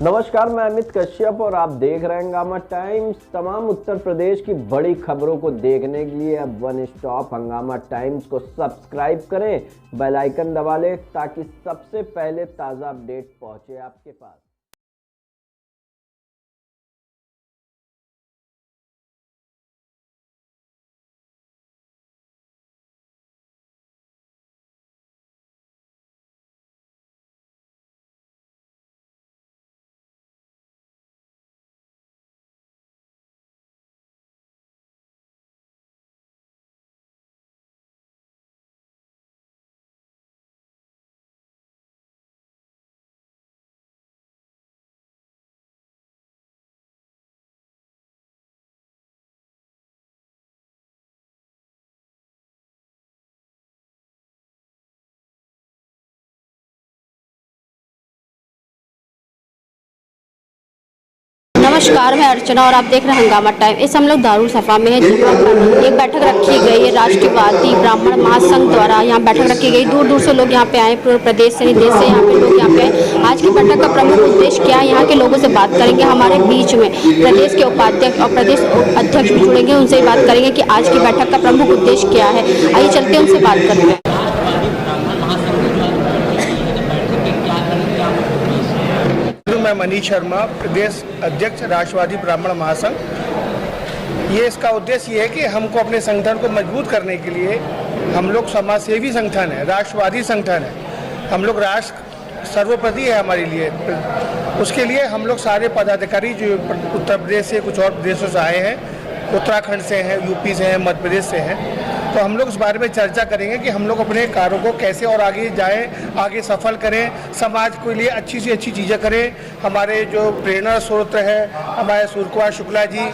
नमस्कार, मैं अमित कश्यप और आप देख रहे हैं हंगामा टाइम्स। तमाम उत्तर प्रदेश की बड़ी खबरों को देखने के लिए अब वन स्टॉप हंगामा टाइम्स को सब्सक्राइब करें, बेल आइकन दबा लें ताकि सबसे पहले ताज़ा अपडेट पहुंचे आपके पास। नमस्कार, मैं अर्चना और आप देख रहे हैं हंगामा टाइम। इस हम लोग दारुल सफा में है, जहाँ पर एक बैठक रखी गई है राष्ट्रवादी ब्राह्मण महासंघ द्वारा। यहाँ बैठक रखी गई, दूर दूर से लोग यहाँ पे आए, पूरे प्रदेश से, देश से यहाँ पे लोग यहाँ पे आए। आज की बैठक का प्रमुख उद्देश्य क्या है, यहाँ के लोगों से बात करेंगे। हमारे बीच में प्रदेश के उपाध्यक्ष और प्रदेश अध्यक्ष भी जुड़ेंगे, उनसे ही बात करेंगे कि आज की बैठक का प्रमुख उद्देश्य क्या है। आइए चलते उनसे बात करते हैं। मैं मनीष शर्मा, प्रदेश अध्यक्ष राष्ट्रवादी ब्राह्मण महासंघ। ये इसका उद्देश्य ये है कि हमको अपने संगठन को मजबूत करने के लिए, हम लोग समाज सेवी संगठन है, राष्ट्रवादी संगठन है, हम लोग राष्ट्र सर्वोपरि है हमारे लिए। उसके लिए हम लोग सारे पदाधिकारी जो उत्तर प्रदेश से, कुछ और प्रदेशों से आए हैं, उत्तराखंड से हैं, यूपी से हैं, मध्य प्रदेश से हैं, तो हम लोग इस बारे में चर्चा करेंगे कि हम लोग अपने कार्यों को कैसे और आगे जाएं, आगे सफल करें, समाज के लिए अच्छी से अच्छी चीज़ें करें। हमारे जो प्रेरणा स्रोत है हमारे सूर्य कुमार शुक्ला जी,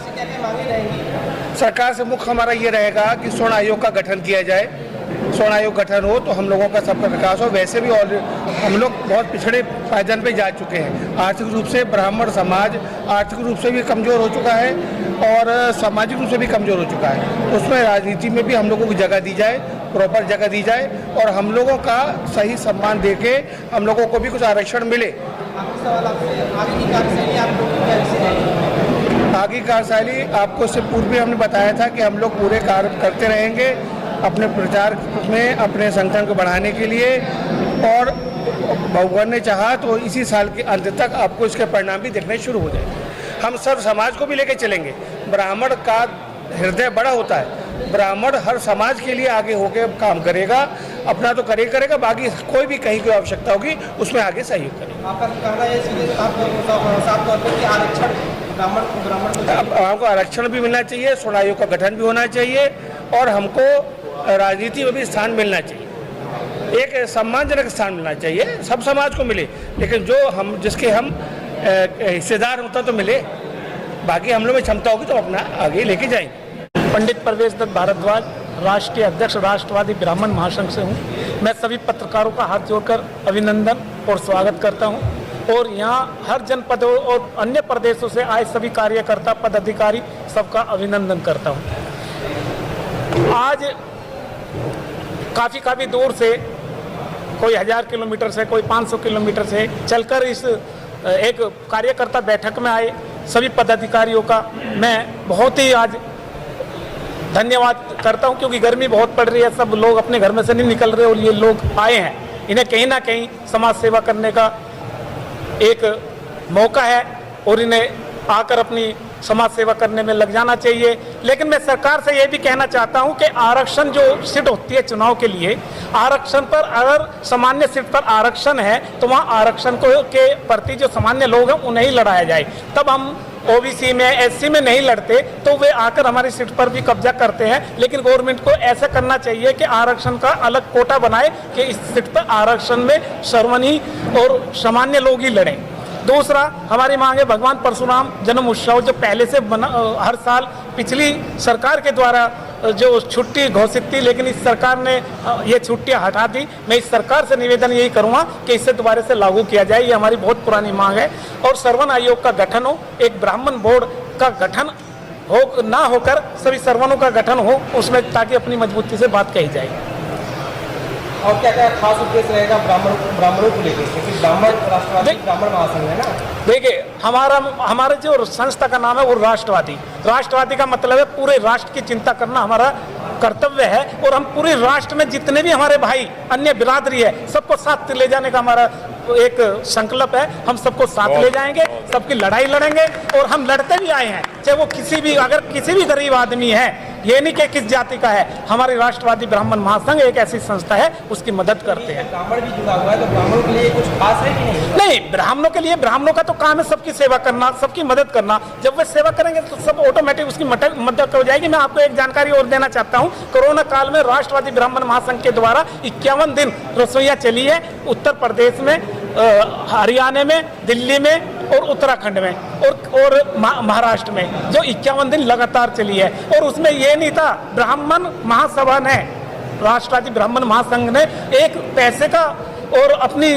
सरकार से मुख्य हमारा ये रहेगा कि स्वर्ण आयोग का गठन किया जाए। स्वर्ण आयोग गठन हो तो हम लोगों का सबका विकास हो। वैसे भी और हम लोग बहुत पिछड़े पायदान पे जा चुके हैं। आर्थिक रूप से ब्राह्मण समाज आर्थिक रूप से भी कमज़ोर हो चुका है और सामाजिक रूप से भी कमज़ोर हो चुका है। उसमें राजनीति में भी हम लोगों को जगह दी जाए, प्रॉपर जगह दी जाए और हम लोगों का सही सम्मान दे के हम लोगों को भी कुछ आरक्षण मिले। आगे कार्यशैली आपको इससे पूर्व भी हमने बताया था कि हम लोग पूरे कार्य करते रहेंगे अपने प्रचार में, अपने संगठन को बढ़ाने के लिए, और भगवान ने चाहा तो इसी साल के अंत तक आपको इसके परिणाम भी देखने शुरू हो जाएंगे। हम सब समाज को भी लेके चलेंगे। ब्राह्मण का हृदय बड़ा होता है, ब्राह्मण हर समाज के लिए आगे होके काम करेगा, अपना तो करेगा, बाकी कोई भी कहीं कोई आवश्यकता होगी उसमें आगे सहयोग करेगा। हमको आरक्षण भी मिलना चाहिए, स्वर्ण आयोग का गठन भी होना चाहिए और हमको राजनीति में भी स्थान मिलना चाहिए, एक सम्मानजनक स्थान मिलना चाहिए। सब समाज को मिले, लेकिन जो हम जिसके हम हिस्सेदार होता तो मिले, बाकी हम लोग में क्षमता होगी तो अपना आगे लेके जाएंगे। पंडित परवेश दत्त भारद्वाज, राष्ट्रीय अध्यक्ष राष्ट्रवादी ब्राह्मण महासंघ से हूँ। मैं सभी पत्रकारों का हाथ जोड़कर अभिनंदन और स्वागत करता हूँ और यहाँ हर जनपद और अन्य प्रदेशों से आए सभी कार्यकर्ता पदाधिकारी सबका अभिनंदन करता हूँ। आज काफ़ी दूर से, कोई 1000 किलोमीटर से, कोई 500 किलोमीटर से चलकर इस एक कार्यकर्ता बैठक में आए सभी पदाधिकारियों का मैं बहुत ही आज धन्यवाद करता हूं, क्योंकि गर्मी बहुत पड़ रही है, सब लोग अपने घर में से नहीं निकल रहे और ये लोग आए हैं। इन्हें कहीं ना कहीं समाज सेवा करने का एक मौका है और इन्हें आकर अपनी समाज सेवा करने में लग जाना चाहिए। लेकिन मैं सरकार से ये भी कहना चाहता हूं कि आरक्षण जो सीट होती है चुनाव के लिए, आरक्षण पर अगर सामान्य सीट पर आरक्षण है तो वहां आरक्षण को के प्रति जो सामान्य लोग हैं उन्हें ही लड़ाया जाए। तब हम ओबीसी में, एससी में नहीं लड़ते तो वे आकर हमारी सीट पर भी कब्जा करते हैं। लेकिन गवर्नमेंट को ऐसा करना चाहिए कि आरक्षण का अलग कोटा बनाए कि इस सीट पर आरक्षण में सर्वनी और सामान्य लोग ही लड़ें। दूसरा, हमारी मांग है भगवान परशुराम जन्म उत्सव जो पहले से हर साल पिछली सरकार के द्वारा जो छुट्टी घोषित थी, लेकिन इस सरकार ने ये छुट्टियां हटा दी। मैं इस सरकार से निवेदन यही करूंगा कि इसे दोबारा से लागू किया जाए, ये हमारी बहुत पुरानी मांग है। और सर्वन आयोग का गठन हो, एक ब्राह्मण बोर्ड का गठन हो ना होकर सभी सर्वनों का गठन हो उसमें, ताकि अपनी मजबूती से बात कही जाए। और क्या क्या खास उद्देश्य रहेगा ब्राह्मणों को लेकर, क्योंकि ब्राह्मण राष्ट्रवादी ब्राह्मण महासंघ है ना। देखिए, हमारे जो संस्था का नाम है वो राष्ट्रवादी का मतलब है पूरे राष्ट्र की चिंता करना हमारा कर्तव्य है। और हम पूरे राष्ट्र में जितने भी हमारे भाई अन्य बिरादरी है सबको साथ ले जाने का हमारा एक संकल्प है। हम सबको साथ ले जाएंगे, सबकी लड़ाई लड़ेंगे और हम लड़ते भी आए हैं। चाहे वो अगर किसी भी गरीब आदमी है, ये नहीं कि किस जाति का है, हमारी राष्ट्रवादी ब्राह्मण महासंघ एक ऐसी संस्था है, उसकी मदद करते हैं। ब्राह्मण भी जुड़ा हुआ है, तो ब्राह्मणों के लिए कुछ खास है कि नहीं? ब्राह्मणों का तो काम है सबकी सेवा करना, सबकी मदद करना। जब वे सेवा करेंगे तो सब ऑटोमेटिक उसकी मदद हो जाएगी। मैं आपको एक जानकारी और देना चाहता हूँ। कोरोना काल में राष्ट्रवादी ब्राह्मण महासंघ के द्वारा 51 दिन रसोइयाँ चली है उत्तर प्रदेश में, हरियाणा में, दिल्ली में और उत्तराखंड में और महाराष्ट्र में, जो 51 दिन लगातार चली है। और उसमें ये नहीं था, ब्राह्मण महासभा ने, राष्ट्रवादी ब्राह्मण महासंघ ने एक पैसे का और अपनी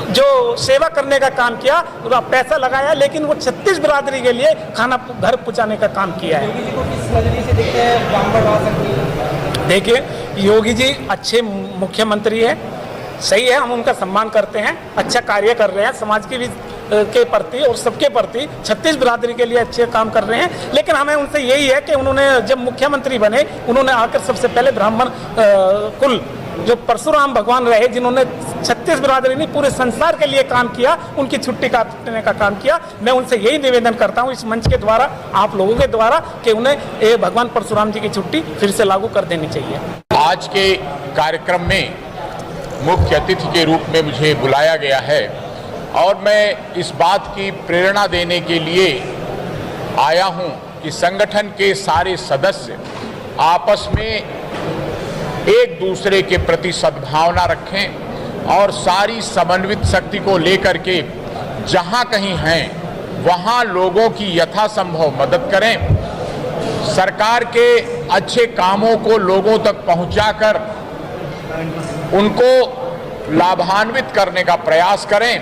जो सेवा करने का काम किया, पैसा लगाया, लेकिन वो 36 बिरादरी के लिए खाना घर पहुंचाने का काम किया है। योगी जी को किस नजरिए से देखते हैं ब्राह्मण महासंघ? देखिए, योगी जी अच्छे मुख्यमंत्री है, सही है, हम उनका सम्मान करते हैं, अच्छा कार्य कर रहे हैं समाज की भी के प्रति और सबके प्रति, 36 बिरादरी के लिए अच्छे काम कर रहे हैं। लेकिन हमें उनसे यही है कि उन्होंने जब मुख्यमंत्री बने, उन्होंने आकर सबसे पहले ब्राह्मण कुल जो परशुराम भगवान रहे, जिन्होंने 36 बिरादरी नहीं पूरे संसार के लिए काम किया, उनकी छुट्टी काटने का काम किया। मैं उनसे यही निवेदन करता हूँ इस मंच के द्वारा, आप लोगों के द्वारा, कि उन्हें भगवान परशुराम जी की छुट्टी फिर से लागू कर देनी चाहिए। आज के कार्यक्रम में मुख्य अतिथि के रूप में मुझे बुलाया गया है और मैं इस बात की प्रेरणा देने के लिए आया हूं कि संगठन के सारे सदस्य आपस में एक दूसरे के प्रति सद्भावना रखें और सारी समन्वित शक्ति को लेकर के जहां कहीं हैं वहां लोगों की यथासंभव मदद करें। सरकार के अच्छे कामों को लोगों तक पहुंचाकर उनको लाभान्वित करने का प्रयास करें,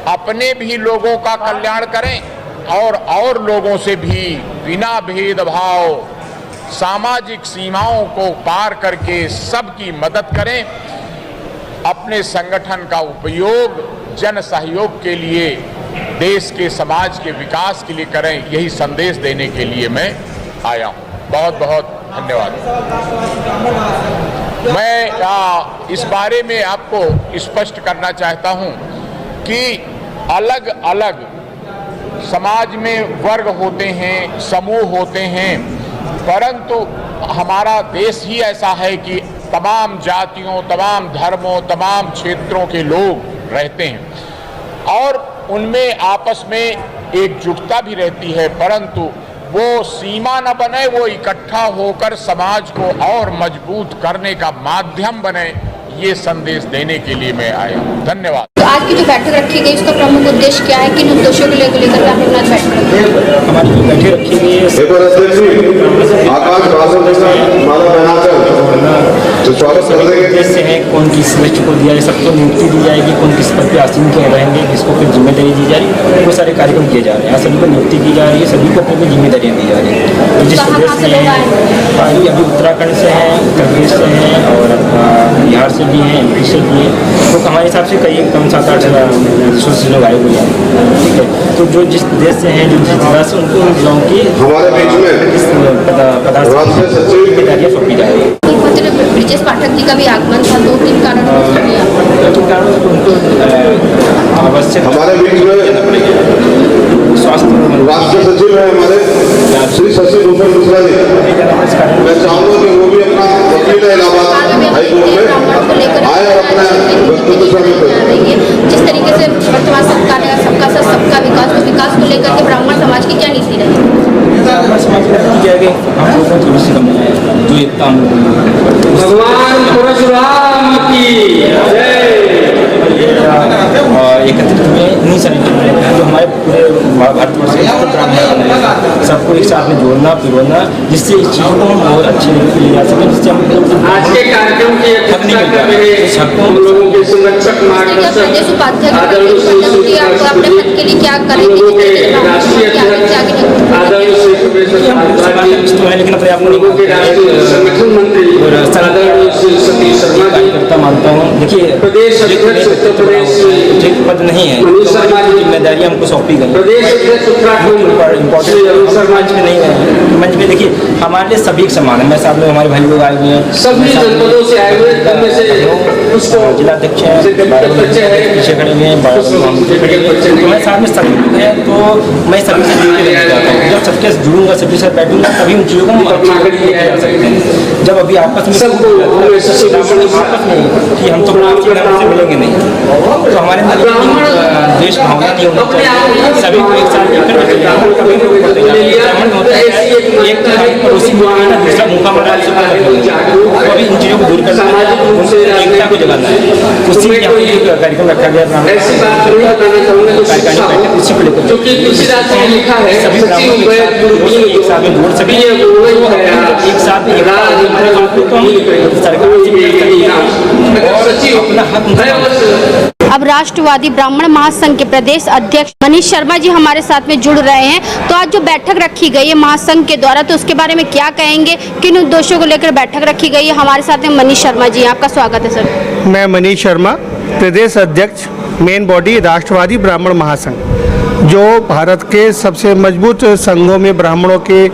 अपने भी लोगों का कल्याण करें और लोगों से भी बिना भेदभाव सामाजिक सीमाओं को पार करके सबकी मदद करें। अपने संगठन का उपयोग जन सहयोग के लिए, देश के समाज के विकास के लिए करें, यही संदेश देने के लिए मैं आया हूं। बहुत बहुत धन्यवाद। मैं इस बारे में आपको स्पष्ट करना चाहता हूं कि अलग अलग समाज में वर्ग होते हैं, समूह होते हैं, परंतु हमारा देश ही ऐसा है कि तमाम जातियों, तमाम धर्मों, तमाम क्षेत्रों के लोग रहते हैं और उनमें आपस में एकजुटता भी रहती है, परंतु वो सीमा न बने, वो इकट्ठा होकर समाज को और मजबूत करने का माध्यम बने, ये संदेश देने के लिए मैं आया हूँ। धन्यवाद। तो आज की जो बैठक रखी गई उसका प्रमुख उद्देश्य क्या है, किन उद्देश्यों को लेकर आपने आज बैठक रखी? हमारी जो बैठक रखी गई है, उद्देश्य है कौन किस लक्ष्य को दिया जाए, सबको नियुक्ति दी जाएगी, कौन किस पद पे आसीन रहेंगे, किसको फिर जिम्मेदारी दी जा रही है, वो सारे कार्यक्रम किए जा रहे हैं। सभी को नियुक्ति की जा रही है, सभी को अपनी जिम्मेदारियाँ दी जा रही है। तो जिस प्रदेश से हैं, अभी उत्तराखंड से हैं, उत्तर प्रदेश से हैं और बिहार से भी हैं, MP से भी हैं, तो हमारे हिसाब से कई कम 7-8 देशों से लोग आए हुए हैं। ठीक है, तो जो जिस देश से हैं, जो जिस जिला से, उनको उन जिलों की जिम्मेदारियाँ सौंपी जा रही है। ब्रिजेश पाठक जी का भी आगमन था, 2-3 कारणों उनको आवश्यक हमारे बीच में स्वास्थ्य राष्ट्रीय सचिव है हमारे श्री शशि भूषण मिश्रा जी। मैं चाहूँगा कि वो भी अपना वकील है इलाहाबाद हाईकोर्ट में आए और अपने वक्तव्य करें। जिस तरीके से वर्तमान सरकार ने सबका साथ सबका विकास, उस विकास को लेकर के ब्राह्मण समाज की क्या नीति रही? समाज में किया गया हम लोगों को थोड़ी सी कम है जो एकता भगवान परशुराम की एकत्रित हुए इन्हीं सारी जो हमारे पूरे भारतवर्ष में सबको एक साथ में जोड़ना, पिरोना, जिससे इस चीज़ को हम और अच्छे ले जा सकें, जिससे हम आज के कार्यक्रम की अध्यक्षता कर रहे हम लोगों के संरक्षक मार्गदर्शक आदरणीय श्री राष्ट्रीय अध्यक्ष आदरणीय श्री लेकिन संगठन मंत्री आदरणीय श्री सतीश शर्मा जी मानता हूँ। देखिए, प्रदेश अध्यक्ष उत्तर प्रदेश पद नहीं है, मनीष शर्मा जी जिम्मेदारी हमको सौंपी गई। प्रदेश अध्यक्ष उत्तराखंड श्री अरुण शर्मा मंच में नहीं है, मंच में देखिए हमारे लिए सभी समान है। मैं साथ में हमारे भाई लोग आए हुए हैं, सभी जनपदों से आए हुए में से उसको जिलाध्यक्ष हैं, पीछे खड़े हुए हैं, हमारे साथ में सभी लोग हैं। तो मैं सभी से जुड़ के रहना चाहता हूँ। जब सबके जुड़ूंगा, सबके साथ बैठूंगा, तभी उन चीज़ों को हम सकते हैं। जब अभी आपस में कि हम तो से मिलेंगे नहीं, तो हमारे देश भावना की होनी चाहिए। सभी को एक साथ लेकर एक पड़ोसी दूसरा मुखा मारा, अभी इन चीज़ों को दूर करना है, एकता को जगाना है। उसी कार्यक्रम रखा गया, उसी को लेकर सभी एक साथ में जोड़ सके, एक साथ अब राष्ट्रवादी ब्राह्मण महासंघ के प्रदेश अध्यक्ष मनीष शर्मा जी हमारे साथ में जुड़ रहे हैं। तो आज जो बैठक रखी गई है महासंघ के द्वारा, तो उसके बारे में क्या कहेंगे, किन उद्देश्यों को लेकर बैठक रखी गई है? हमारे साथ में मनीष शर्मा जी, आपका स्वागत है सर। मैं मनीष शर्मा, प्रदेश अध्यक्ष मेन बॉडी राष्ट्रवादी ब्राह्मण महासंघ, जो भारत के सबसे मजबूत संघों में ब्राह्मणों के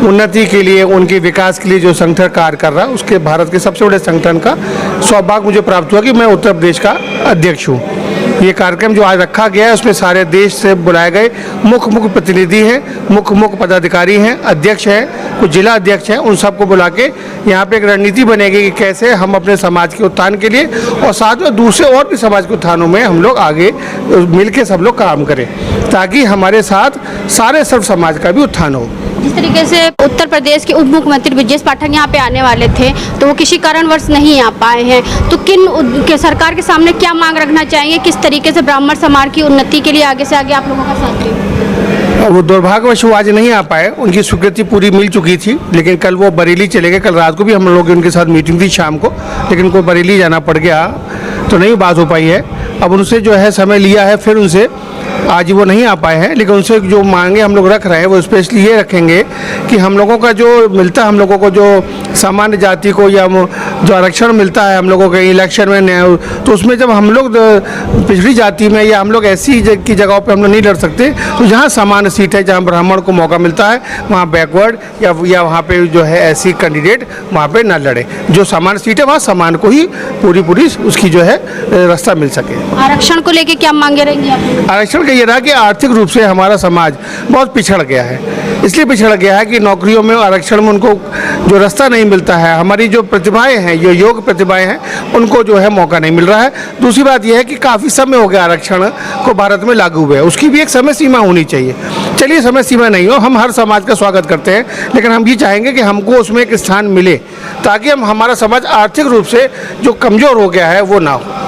उन्नति के लिए, उनके विकास के लिए जो संगठन कार्य कर रहा है, उसके भारत के सबसे बड़े संगठन का सौभाग्य मुझे प्राप्त हुआ कि मैं उत्तर प्रदेश का अध्यक्ष हूँ। ये कार्यक्रम जो आज रखा गया है, उसमें सारे देश से बुलाए गए मुख्य प्रतिनिधि हैं, मुख्य पदाधिकारी हैं, अध्यक्ष हैं, कुछ जिला अध्यक्ष हैं, उन सबको बुला के यहाँ पे एक रणनीति बनेगी कि कैसे हम अपने समाज के उत्थान के लिए और साथ में दूसरे और भी समाज के उत्थानों में हम लोग आगे मिलकर सब लोग काम करें, ताकि हमारे साथ सारे सर्व समाज का भी उत्थान हो। जिस तरीके से उत्तर प्रदेश के उप मुख्यमंत्री ब्रजेश पाठक यहाँ पे आने वाले थे, तो वो किसी कारणवश नहीं आ पाए हैं, तो के सरकार के सामने क्या मांग रखना चाहेंगे, किस तरीके से ब्राह्मण समाज की उन्नति के लिए आगे से आगे आप लोगों का साथ दें? वो दुर्भाग्यवश वो आज नहीं आ पाए, उनकी स्वीकृति पूरी मिल चुकी थी, लेकिन कल वो बरेली चले गए। कल रात को भी हम लोग उनके साथ मीटिंग थी शाम को, लेकिन उनको बरेली जाना पड़ गया, तो नहीं बात हो पाई है। अब उनसे जो है समय लिया है, फिर उनसे आज वो नहीं आ पाए हैं, लेकिन उनसे जो मांगे हम लोग रख रहे हैं वो स्पेशली ये रखेंगे कि हम लोगों का जो मिलता है, हम लोगों को जो सामान्य जाति को या जो आरक्षण मिलता है हम लोगों के इलेक्शन में, तो उसमें जब हम लोग पिछड़ी जाति में या हम लोग ऐसी की जगहों पे हम लोग नहीं लड़ सकते, तो जहाँ सामान्य सीट है, जहाँ ब्राह्मण को मौका मिलता है, वहाँ बैकवर्ड या वहाँ पे जो है ऐसी कैंडिडेट वहाँ पे ना लड़े। जो सामान्य सीट है वहाँ सामान्य को ही पूरी उसकी जो है रास्ता मिल सके। आरक्षण को लेके क्या मांगे रहेंगी आप? आरक्षण ये रहा कि आर्थिक रूप से हमारा समाज बहुत पिछड़ गया है, इसलिए पिछड़ गया है कि नौकरियों में आरक्षण में उनको जो रास्ता नहीं मिलता है। हमारी जो प्रतिभाएं हैं, जो योग्य प्रतिभाएं हैं, उनको जो है मौका नहीं मिल रहा है। दूसरी बात यह है कि काफ़ी समय हो गया आरक्षण को भारत में लागू हुए, उसकी भी एक समय सीमा होनी चाहिए। चलिए समय सीमा नहीं हो, हम हर समाज का स्वागत करते हैं, लेकिन हम ये चाहेंगे कि हमको उसमें एक स्थान मिले, ताकि हमारा समाज आर्थिक रूप से जो कमज़ोर हो गया है वो ना हो।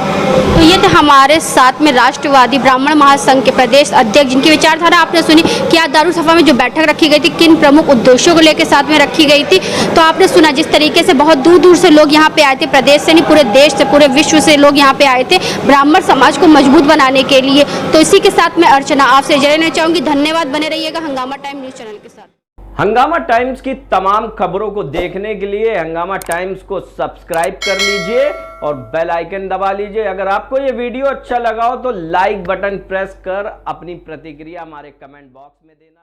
तो ये थे हमारे साथ में राष्ट्रवादी ब्राह्मण महासंघ के प्रदेश अध्यक्ष, जिनकी विचारधारा आपने सुनी कि आज दारुसफा में जो बैठक रखी गई थी, किन प्रमुख उद्देश्यों को लेकर साथ में रखी गई थी। तो आपने सुना जिस तरीके से बहुत दूर दूर से लोग यहाँ पे आए थे, प्रदेश से नहीं पूरे देश से, पूरे विश्व से लोग यहाँ पे आए थे ब्राह्मण समाज को मजबूत बनाने के लिए। तो इसी के साथ मैं अर्चना आपसे इजाज़त लेना चाहूँगी। धन्यवाद, बने रहिएगा हंगामा टाइम न्यूज़ चैनल के साथ। हंगामा टाइम्स की तमाम खबरों को देखने के लिए हंगामा टाइम्स को सब्सक्राइब कर लीजिए और बेल आइकन दबा लीजिए। अगर आपको ये वीडियो अच्छा लगा हो तो लाइक बटन प्रेस कर अपनी प्रतिक्रिया हमारे कमेंट बॉक्स में देना।